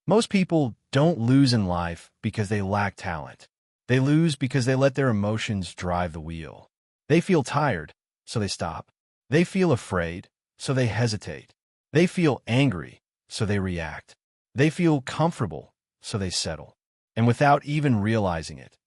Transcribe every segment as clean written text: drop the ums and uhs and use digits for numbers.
Most people don't lose in life because they lack talent. They lose because they let their emotions drive the wheel. They feel tired, so they stop. They feel afraid, so they hesitate. They feel angry, so they react. They feel comfortable, so they settle. And without even realizing it,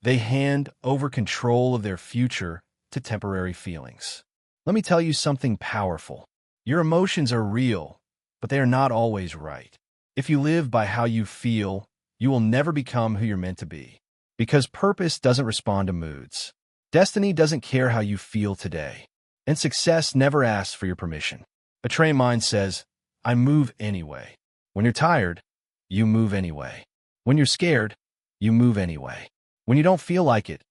they hand over control of their future to temporary feelings. Let me tell you something powerful. Your emotions are real, but they are not always right. If you live by how you feel, you will never become who you're meant to be. Because purpose doesn't respond to moods. Destiny doesn't care how you feel today. And success never asks for your permission. A trained mind says, I move anyway. When you're tired, you move anyway. When you're scared, you move anyway. When you don't feel like it,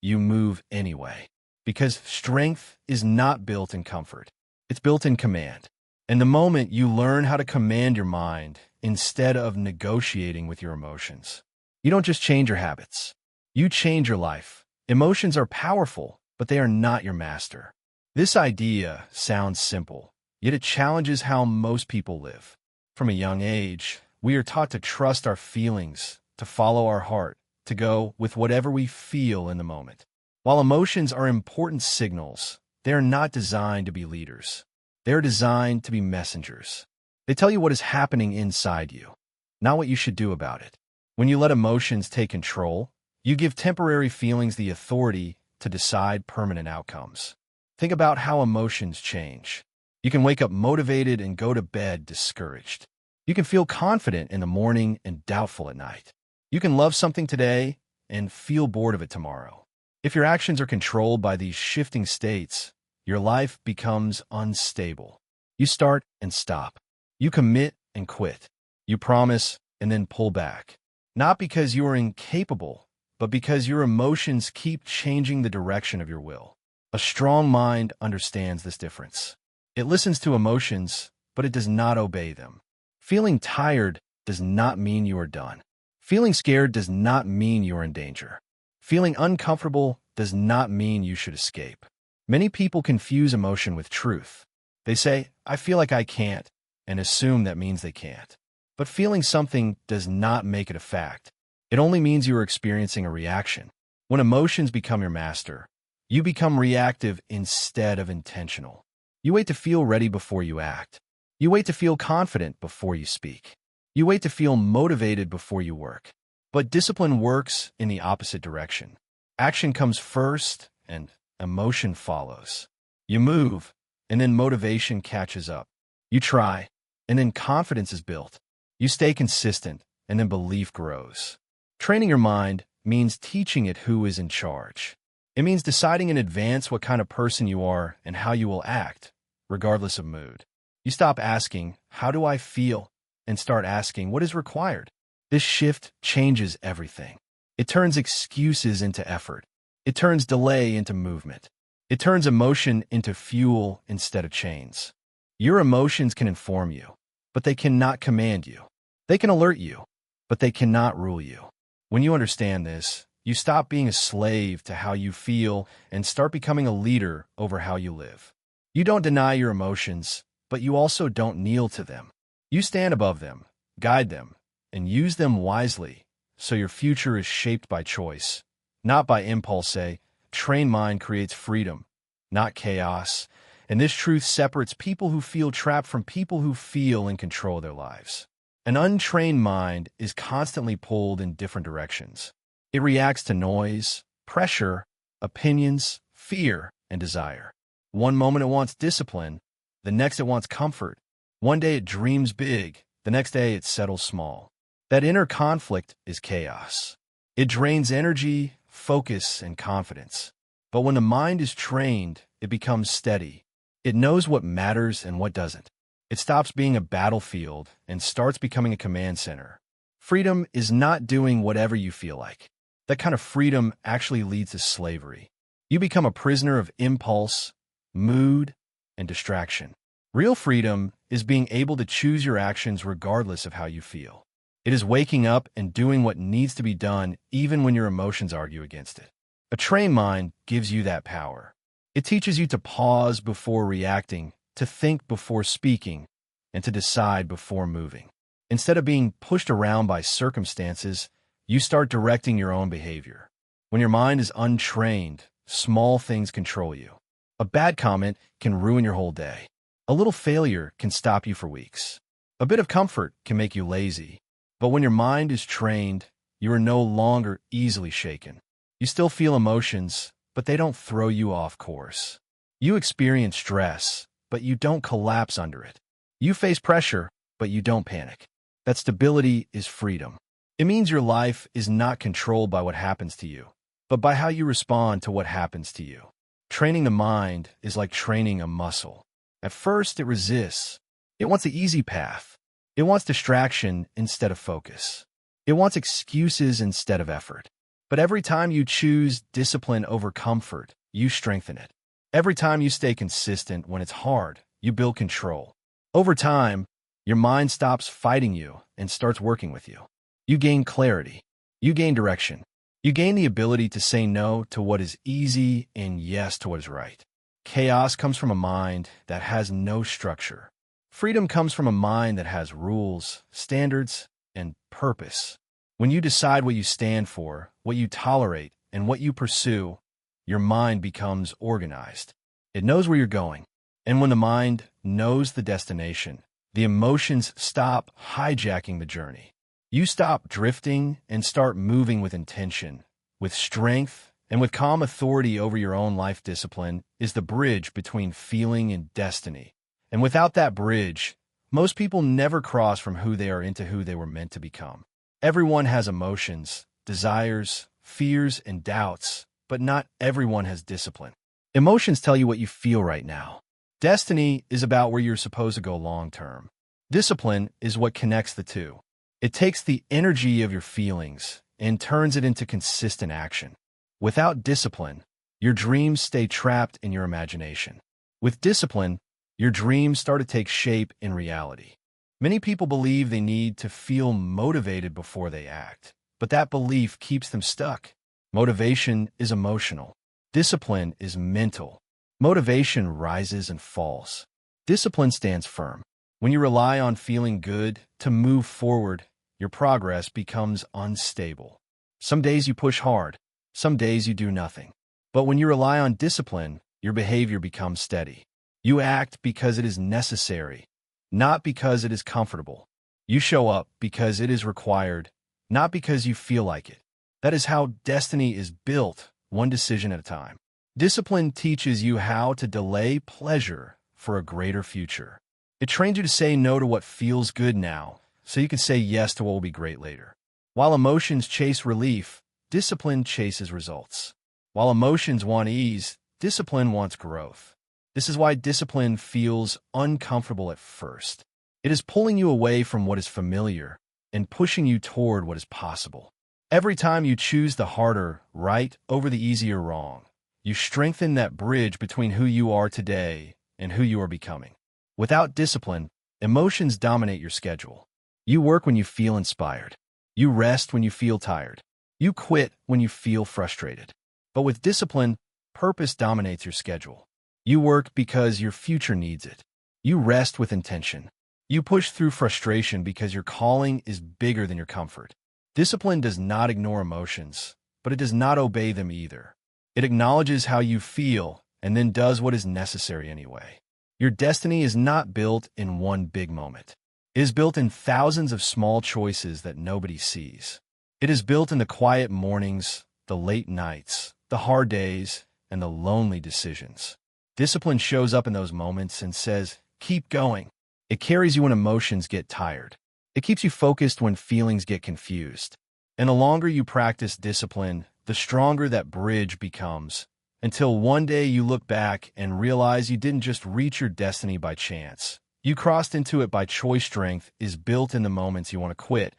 you move anyway. Because strength is not built in comfort. It's built in command. And the moment you learn how to command your mind instead of negotiating with your emotions, you don't just change your habits. You change your life. Emotions are powerful, but they are not your master. This idea sounds simple, yet it challenges how most people live. From a young age, we are taught to trust our feelings, to follow our heart, to go with whatever we feel in the moment. While emotions are important signals, they are not designed to be leaders. They are designed to be messengers. They tell you what is happening inside you, not what you should do about it. When you let emotions take control, you give temporary feelings the authority to decide permanent outcomes. Think about how emotions change. You can wake up motivated and go to bed discouraged. You can feel confident in the morning and doubtful at night. You can love something today and feel bored of it tomorrow. If your actions are controlled by these shifting states, your life becomes unstable. You start and stop. You commit and quit. You promise and then pull back. Not because you are incapable, but because your emotions keep changing the direction of your will. A strong mind understands this difference. It listens to emotions, but it does not obey them. Feeling tired does not mean you are done. Feeling scared does not mean you are in danger. Feeling uncomfortable does not mean you should escape. Many people confuse emotion with truth. They say, I feel like I can't, and assume that means they can't. But feeling something does not make it a fact. It only means you are experiencing a reaction. When emotions become your master, you become reactive instead of intentional. You wait to feel ready before you act. You wait to feel confident before you speak. You wait to feel motivated before you work. But discipline works in the opposite direction. Action comes first, and emotion follows. You move, and then motivation catches up. You try, and then confidence is built. You stay consistent, and then belief grows. Training your mind means teaching it who is in charge. It means deciding in advance what kind of person you are and how you will act, regardless of mood. You stop asking, how do I feel? And start asking, what is required? This shift changes everything. It turns excuses into effort. It turns delay into movement. It turns emotion into fuel instead of chains. Your emotions can inform you, but they cannot command you. They can alert you, but they cannot rule you. When you understand this, you stop being a slave to how you feel and start becoming a leader over how you live. You don't deny your emotions, but you also don't kneel to them. You stand above them, guide them, and use them wisely, so your future is shaped by choice, not by impulse. A trained mind creates freedom, not chaos, and this truth separates people who feel trapped from people who feel in control of their lives. An untrained mind is constantly pulled in different directions. It reacts to noise, pressure, opinions, fear, and desire. One moment it wants discipline, the next it wants comfort. One day it dreams big, the next day it settles small. That inner conflict is chaos. It drains energy, focus, and confidence. But when the mind is trained, it becomes steady. It knows what matters and what doesn't. It stops being a battlefield and starts becoming a command center. Freedom is not doing whatever you feel like. That kind of freedom actually leads to slavery. You become a prisoner of impulse, mood, and distraction. Real freedom is being able to choose your actions regardless of how you feel. It is waking up and doing what needs to be done even when your emotions argue against it. A trained mind gives you that power. It teaches you to pause before reacting, to think before speaking, and to decide before moving. Instead of being pushed around by circumstances, you start directing your own behavior. When your mind is untrained, small things control you. A bad comment can ruin your whole day. A little failure can stop you for weeks. A bit of comfort can make you lazy. But when your mind is trained, you are no longer easily shaken. You still feel emotions, but they don't throw you off course. You experience stress, but you don't collapse under it. You face pressure, but you don't panic. That stability is freedom. It means your life is not controlled by what happens to you, but by how you respond to what happens to you. Training the mind is like training a muscle. At first, it resists. It wants the easy path. It wants distraction instead of focus. It wants excuses instead of effort. But every time you choose discipline over comfort, you strengthen it. Every time you stay consistent when it's hard, you build control. Over time, your mind stops fighting you and starts working with you. You gain clarity. You gain direction. You gain the ability to say no to what is easy and yes to what is right. Chaos comes from a mind that has no structure. Freedom comes from a mind that has rules, standards, and purpose. When you decide what you stand for, what you tolerate, and what you pursue, your mind becomes organized. It knows where you're going. And when the mind knows the destination, the emotions stop hijacking the journey. You stop drifting and start moving with intention, with strength, and with calm authority over your own life. Discipline is the bridge between feeling and destiny. And without that bridge, most people never cross from who they are into who they were meant to become. Everyone has emotions, desires, fears, and doubts, but not everyone has discipline. Emotions tell you what you feel right now. Destiny is about where you're supposed to go long term. Discipline is what connects the two. It takes the energy of your feelings and turns it into consistent action. Without discipline, your dreams stay trapped in your imagination. With discipline, your dreams start to take shape in reality. Many people believe they need to feel motivated before they act, but that belief keeps them stuck. Motivation is emotional. Discipline is mental. Motivation rises and falls. Discipline stands firm. When you rely on feeling good to move forward, your progress becomes unstable. Some days you push hard. Some days you do nothing. But when you rely on discipline, your behavior becomes steady. You act because it is necessary, not because it is comfortable. You show up because it is required, not because you feel like it. That is how destiny is built, one decision at a time. Discipline teaches you how to delay pleasure for a greater future. It trains you to say no to what feels good now, so you can say yes to what will be great later. While emotions chase relief, discipline chases results. While emotions want ease, discipline wants growth. This is why discipline feels uncomfortable at first. It is pulling you away from what is familiar and pushing you toward what is possible. Every time you choose the harder right over the easier wrong, you strengthen that bridge between who you are today and who you are becoming. Without discipline, emotions dominate your schedule. You work when you feel inspired. You rest when you feel tired. You quit when you feel frustrated. But with discipline, purpose dominates your schedule. You work because your future needs it. You rest with intention. You push through frustration because your calling is bigger than your comfort. Discipline does not ignore emotions, but it does not obey them either. It acknowledges how you feel and then does what is necessary anyway. Your destiny is not built in one big moment. It is built in thousands of small choices that nobody sees. It is built in the quiet mornings, the late nights, the hard days, and the lonely decisions. Discipline shows up in those moments and says, keep going. It carries you when emotions get tired. It keeps you focused when feelings get confused. And the longer you practice discipline, the stronger that bridge becomes, until one day you look back and realize you didn't just reach your destiny by chance. You crossed into it by choice. Strength is built in the moments you want to quit,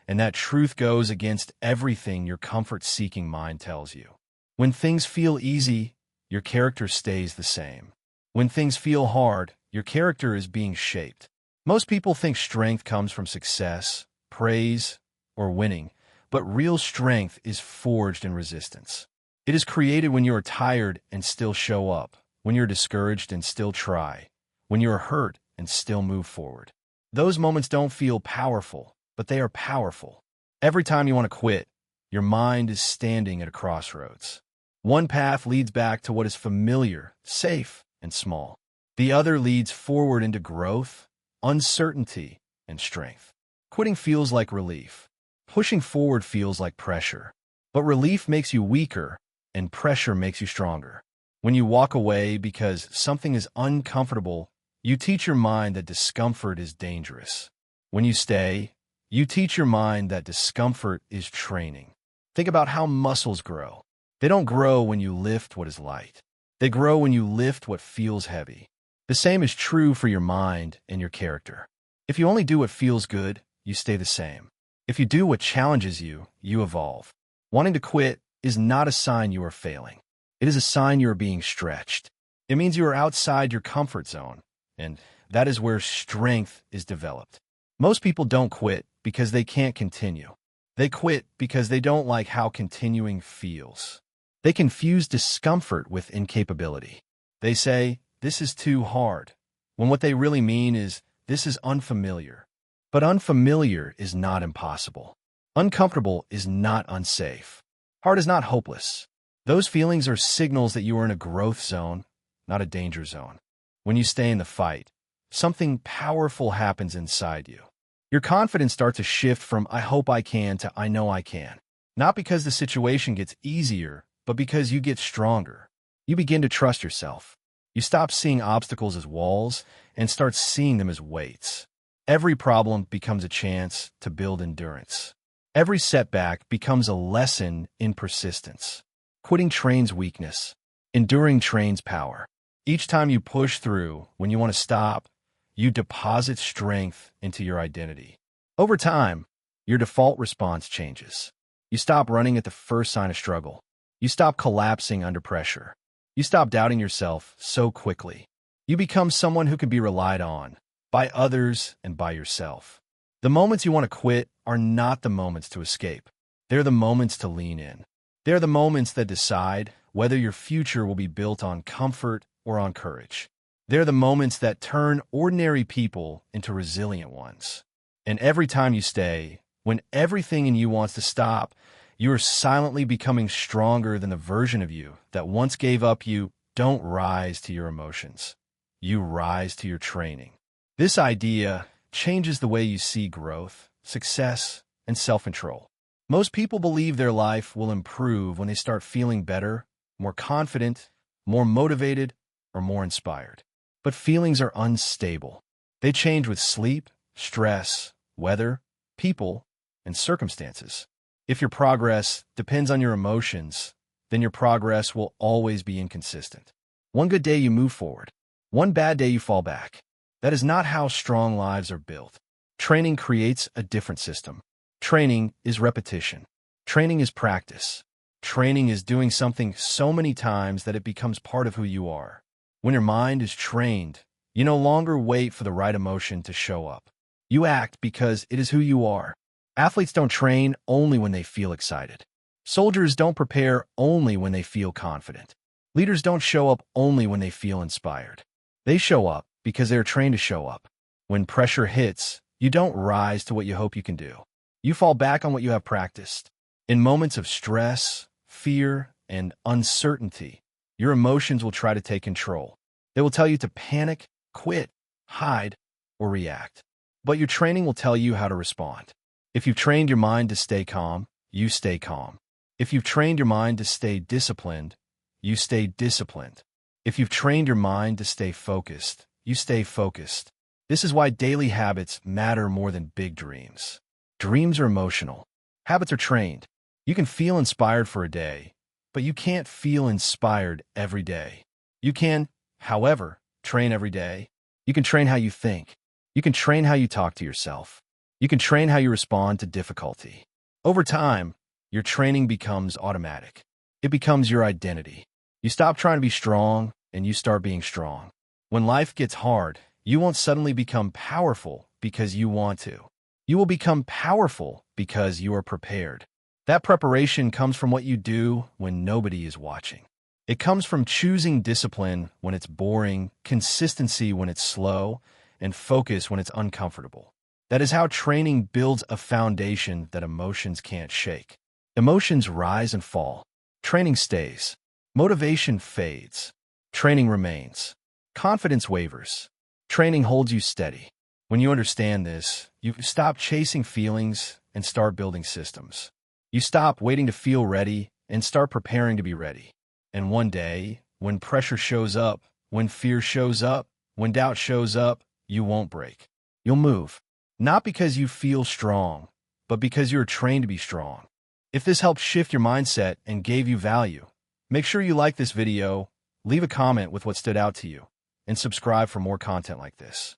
and that truth goes against everything your comfort-seeking mind tells you. When things feel easy, your character stays the same. When things feel hard, your character is being shaped. Most people think strength comes from success, praise, or winning, but real strength is forged in resistance. It is created when you are tired and still show up, when you're discouraged and still try, when you are hurt and still move forward. Those moments don't feel powerful, but they are powerful. Every time you want to quit, your mind is standing at a crossroads. One path leads back to what is familiar, safe, and small. The other leads forward into growth, uncertainty, and strength. Quitting feels like relief. Pushing forward feels like pressure. But relief makes you weaker, and pressure makes you stronger. When you walk away because something is uncomfortable, you teach your mind that discomfort is dangerous. When you stay, you teach your mind that discomfort is training. Think about how muscles grow. They don't grow when you lift what is light. They grow when you lift what feels heavy. The same is true for your mind and your character. If you only do what feels good, you stay the same. If you do what challenges you, you evolve. Wanting to quit is not a sign you are failing. It is a sign you are being stretched. It means you are outside your comfort zone, and that is where strength is developed. Most people don't quit because they can't continue. They quit because they don't like how continuing feels. They confuse discomfort with incapability. They say, "This is too hard," when what they really mean is, "This is unfamiliar." But unfamiliar is not impossible. Uncomfortable is not unsafe. Hard is not hopeless. Those feelings are signals that you are in a growth zone, not a danger zone. When you stay in the fight, something powerful happens inside you. Your confidence starts to shift from "I hope I can" to "I know I can." Not because the situation gets easier, but because you get stronger. You begin to trust yourself. You stop seeing obstacles as walls and start seeing them as weights. Every problem becomes a chance to build endurance. Every setback becomes a lesson in persistence. Quitting trains weakness. Enduring trains power. Each time you push through, when you want to stop, you deposit strength into your identity. Over time, your default response changes. You stop running at the first sign of struggle. You stop collapsing under pressure. You stop doubting yourself so quickly. You become someone who can be relied on, by others and by yourself. The moments you want to quit are not the moments to escape. They're the moments to lean in. They're the moments that decide whether your future will be built on comfort or on courage. They're the moments that turn ordinary people into resilient ones. And every time you stay, when everything in you wants to stop, you are silently becoming stronger than the version of you that once gave up. You don't rise to your emotions. You rise to your training. This idea changes the way you see growth, success, and self-control. Most people believe their life will improve when they start feeling better, more confident, more motivated, or more inspired. But feelings are unstable. They change with sleep, stress, weather, people, and circumstances. If your progress depends on your emotions, then your progress will always be inconsistent. One good day you move forward. One bad day you fall back. That is not how strong lives are built. Training creates a different system. Training is repetition. Training is practice. Training is doing something so many times that it becomes part of who you are. When your mind is trained, you no longer wait for the right emotion to show up. You act because it is who you are. Athletes don't train only when they feel excited. Soldiers don't prepare only when they feel confident. Leaders don't show up only when they feel inspired. They show up because they are trained to show up. When pressure hits, you don't rise to what you hope you can do. You fall back on what you have practiced. In moments of stress, fear, and uncertainty, your emotions will try to take control. They will tell you to panic, quit, hide, or react. But your training will tell you how to respond. If you've trained your mind to stay calm, you stay calm. If you've trained your mind to stay disciplined, you stay disciplined. If you've trained your mind to stay focused, you stay focused. This is why daily habits matter more than big dreams. Dreams are emotional. Habits are trained. You can feel inspired for a day, but you can't feel inspired every day. You can, however, train every day. You can train how you think. You can train how you talk to yourself. You can train how you respond to difficulty. Over time, your training becomes automatic. It becomes your identity. You stop trying to be strong, and you start being strong. When life gets hard, you won't suddenly become powerful because you want to. You will become powerful because you are prepared. That preparation comes from what you do when nobody is watching. It comes from choosing discipline when it's boring, consistency when it's slow, and focus when it's uncomfortable. That is how training builds a foundation that emotions can't shake. Emotions rise and fall. Training stays. Motivation fades. Training remains. Confidence wavers. Training holds you steady. When you understand this, you stop chasing feelings and start building systems. You stop waiting to feel ready and start preparing to be ready. And one day, when pressure shows up, when fear shows up, when doubt shows up, you won't break. You'll move. Not because you feel strong, but because you're trained to be strong. If this helped shift your mindset and gave you value, make sure you like this video, leave a comment with what stood out to you, and subscribe for more content like this.